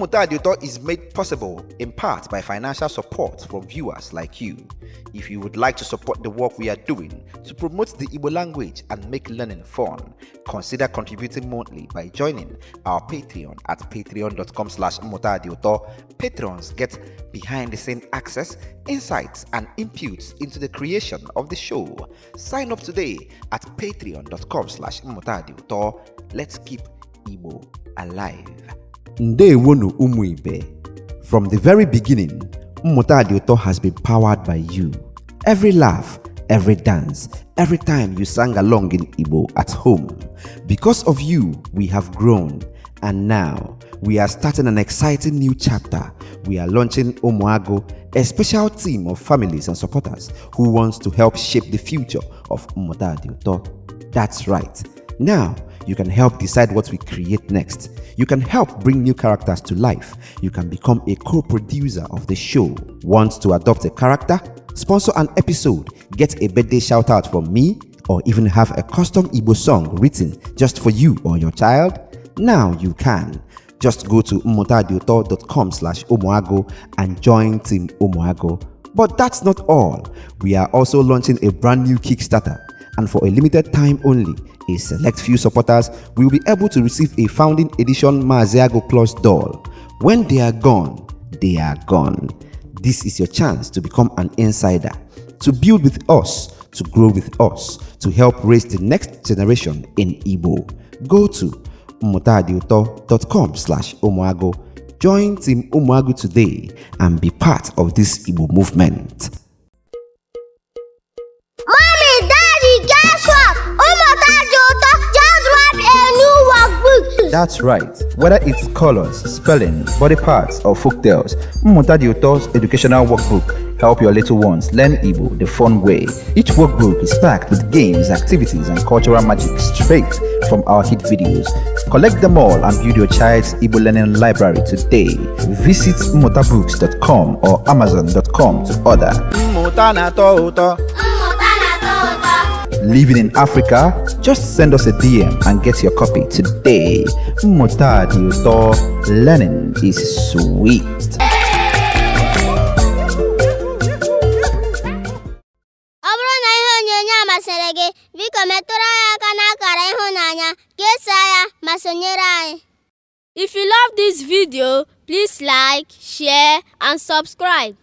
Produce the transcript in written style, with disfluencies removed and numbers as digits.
Mmuta Di Uto is made possible in part by financial support from viewers like you. If you would like to support the work we are doing to promote the Igbo language and make learning fun, consider contributing monthly by joining our Patreon at patreon.com/Mmuta Di Uto. Patrons get behind-the-scene access, insights, and inputs into the creation of the show. Sign up today at patreon.com/Mmuta Di Uto. Let's keep Igbo alive. Ndewonu Umu Ibe. From the very beginning, Mmuta Di Uto has been powered by you. Every laugh, every dance, every time you sang along in Igbo at home. Because of you, we have grown. And now, we are starting an exciting new chapter. We are launching Agu, a special team of families and supporters who wants to help shape the future of Mmuta Di Uto. That's right. Now, you can help decide what we create next. You can help bring new characters to life. You can become a co-producer of the show. Want to adopt a character? Sponsor an episode? Get a birthday shout out from me? Or even have a custom Igbo song written just for you or your child? Now you can. Just go to mmutadiuto.com/Omoago and join Team Omoago. But that's not all. We are also launching a brand new Kickstarter. And for a limited time only, a select few supporters will be able to receive a founding edition Maazi Agu Plus doll. When they are gone, they are gone. This is your chance to become an insider, to build with us, to grow with us, to help raise the next generation in Igbo. Go to mmutadiuto.com/Omoago. Join Team Omoago today and be part of this Igbo movement. That's right. Whether it's colors, spelling, body parts, or folktales, Mmuta Di Uto's educational workbook help your little ones learn Igbo the fun way. Each workbook is packed with games, activities, and cultural magic straight from our hit videos. Collect them all and build your child's Igbo learning library today. Visit mmutabooks.com or amazon.com to order. Living in Africa? Just send us a DM and get your copy today. Mmuta Di Uto, learning is sweet. If you love this video, please like, share, and subscribe.